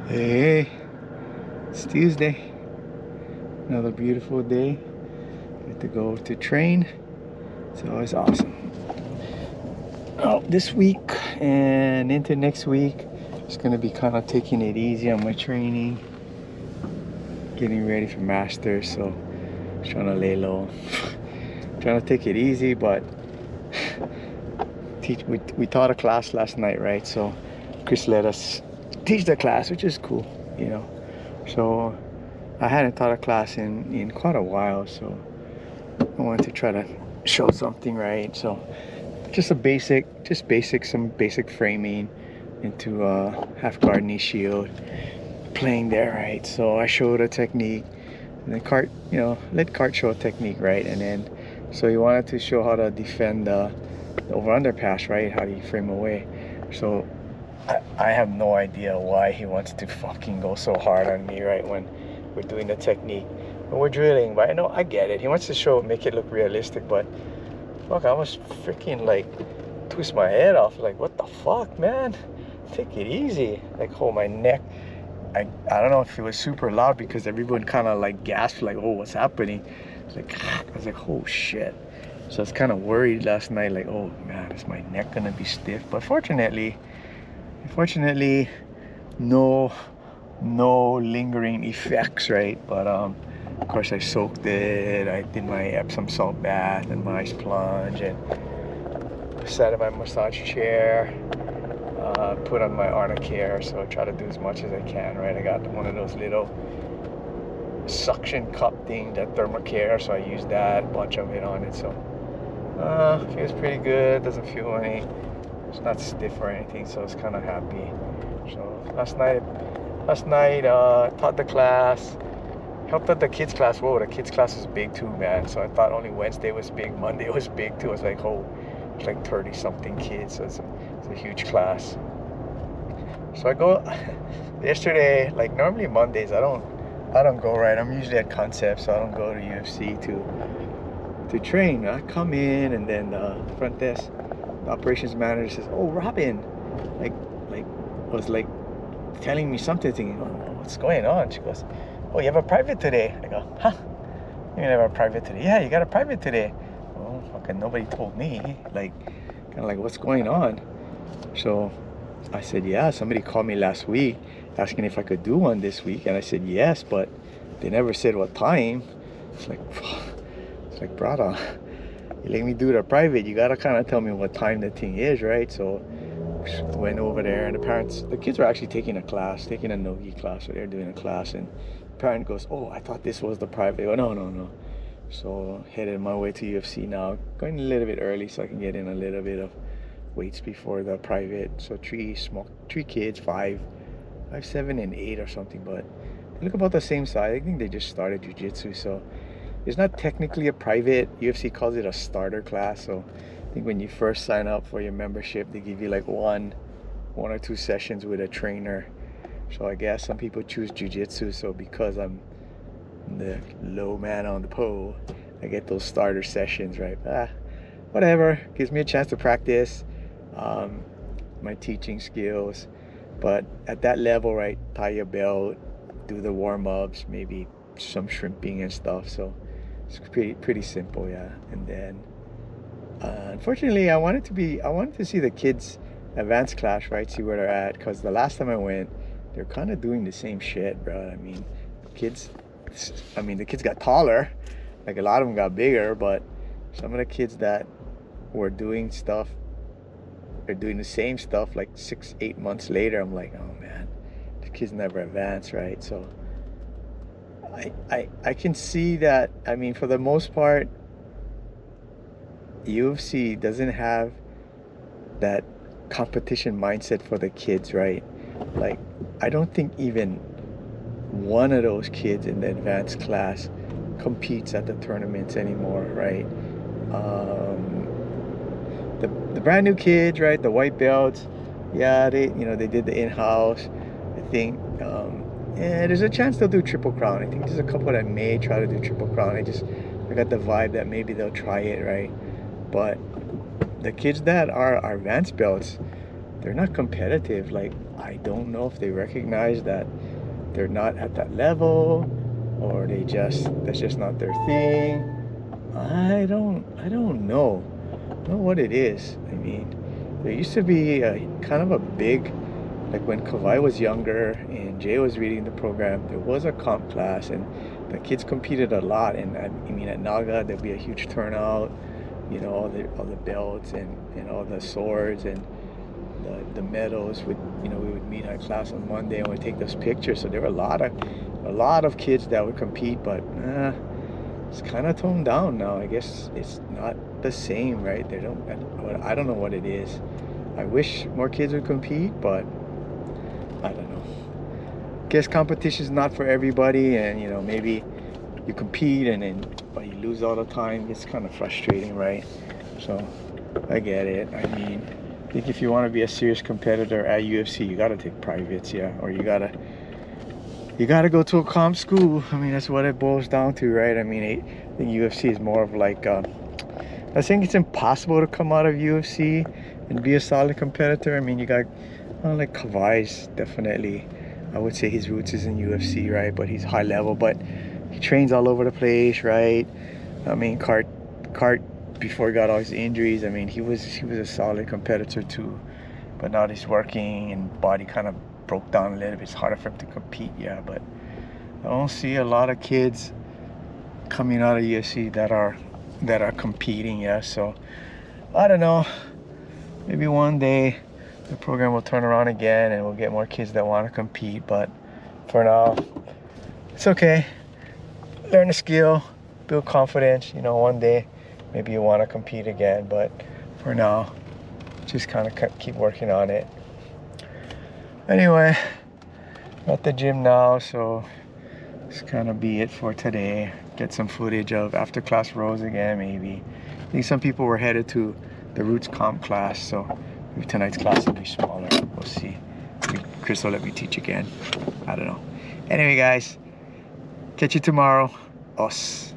Hey, it's Tuesday. Another beautiful day. Get to go to train. It's always awesome. Oh, this week and into next week, just gonna be kind of taking it easy on my training, getting ready for masters. So, just trying to lay low, trying to take it easy. But we taught a class last night, right? So, Chris let us teach the class, which is cool, you know. So I hadn't taught a class in quite a while, so I wanted to try to show something, right? So just some basic framing into half guard knee shield, playing there, right? So I showed a technique, and then let Cart show a technique, right? And then so he wanted to show how to defend the over under pass, right? How do you frame away? So I have no idea why he wants to fucking go so hard on me, right, when we're doing the technique. When we're drilling, but I get it. He wants to make it look realistic, but fuck, I almost freaking like twist my head off. Like, what the fuck, man? Take it easy. Like, hold my neck. I don't know if it was super loud because everyone kind of like gasped, like, oh, what's happening? It's like, I was like, oh shit. So I was kind of worried last night, like, oh man, is my neck gonna be stiff? But fortunately, no lingering effects, right? But of course I soaked it. I did my Epsom salt bath and my ice plunge, and sat in my massage chair, put on my Arnicare. So I try to do as much as I can, right? I got one of those little suction cup thing, that Thermacare, so I used that, a bunch of it on it. So feels pretty good. Doesn't feel it's not stiff or anything, so I was kind of happy. So last night taught the class, helped out the kids class. Whoa, the kids class is big too, man. So I thought only Wednesday was big, Monday was big too. I was like, oh, it's like 30 something kids, so it's a huge class. So I go yesterday, like normally Mondays I don't go, right. I'm usually at Concept, so I don't go to UFC to train. I come in, and then the front desk, the operations manager says, oh, Robin, like was like telling me something, thinking, oh, what's going on? She goes, oh, you have a private today. I go, huh? You have a private today? Yeah, you got a private today. Well, fucking nobody told me. Like, kind of like, what's going on? So I said, yeah, somebody called me last week asking if I could do one this week, and I said yes, but they never said what time. It's like brother, you let me do the private, you gotta kind of tell me what time the thing is, right? So went over there, and the kids were actually taking a no-gi class, so they're doing a class, and the parent goes, oh, I thought this was the private. Oh, no. So headed my way to UFC now, going a little bit early so I can get in a little bit of weights before the private. So three kids, 5, 7, and 8 or something, but they look about the same size. I think they just started jiu-jitsu, so it's not technically a private. UFC calls it a starter class. So I think when you first sign up for your membership, they give you like one or two sessions with a trainer. So I guess some people choose jiu-jitsu. So because I'm the low man on the pole, I get those starter sessions, right? Whatever, gives me a chance to practice my teaching skills. But at that level, right, tie your belt, do the warm-ups, maybe some shrimping and stuff. So it's pretty simple, yeah. And then unfortunately I wanted to see the kids advanced class, right? See where they're at, because the last time I went, they're kind of doing the same shit, bro. The kids got taller, like a lot of them got bigger, but some of the kids that were doing stuff, they're doing the same stuff like 6-8 months later. I'm like, oh man, the kids never advance, right? So I can see that. I mean, for the most part, UFC doesn't have that competition mindset for the kids, right? Like, I don't think even one of those kids in the advanced class competes at the tournaments anymore, right? The brand new kids, right? The white belts, yeah, they did the in-house. I think there's a chance they'll do Triple Crown. I think there's a couple that may try to do Triple Crown. I got the vibe that maybe they'll try it, right? But the kids that are advanced belts, they're not competitive. Like, I don't know if they recognize that they're not at that level, or that's just not their thing. I don't know what it is. I mean, there used to be a kind of a big, like when Kawhi was younger and Jay was reading the program, there was a comp class and the kids competed a lot. And I mean, at Naga, there'd be a huge turnout, you know, all the belts and all the swords and the medals. We would meet our class on Monday and we'd take those pictures. So there were a lot of kids that would compete, but it's kind of toned down now. I guess it's not the same, right? I don't know what it is. I wish more kids would compete, but I don't know. Guess competition is not for everybody, and maybe you compete but you lose all the time. It's kind of frustrating, right? So I get it. I mean, I think if you want to be a serious competitor at UFC, you got to take privates, yeah, or you gotta go to a comp school. I mean, that's what it boils down to, right? I mean, I think UFC is more of like, I think it's impossible to come out of UFC and be a solid competitor. I mean, you got, like Kawhi's definitely, I would say his roots is in UFC, right? But he's high level, but he trains all over the place, right? I mean, Cart, before he got all his injuries, I mean, he was a solid competitor too. But now he's working and body kind of broke down a little bit. It's harder for him to compete, yeah. But I don't see a lot of kids coming out of UFC that are competing, yeah. So I don't know. Maybe one day the program will turn around again and we'll get more kids that want to compete. But for now, it's okay. Learn a skill, build confidence. One day maybe you want to compete again. But for now, just kind of keep working on it. Anyway, I'm at the gym now, so this kind of be it for today. Get some footage of after class rows again, maybe. I think some people were headed to the Roots Comp class, so maybe tonight's class will be smaller. We'll see. Maybe Chris will let me teach again. I don't know. Anyway, guys, catch you tomorrow. Us.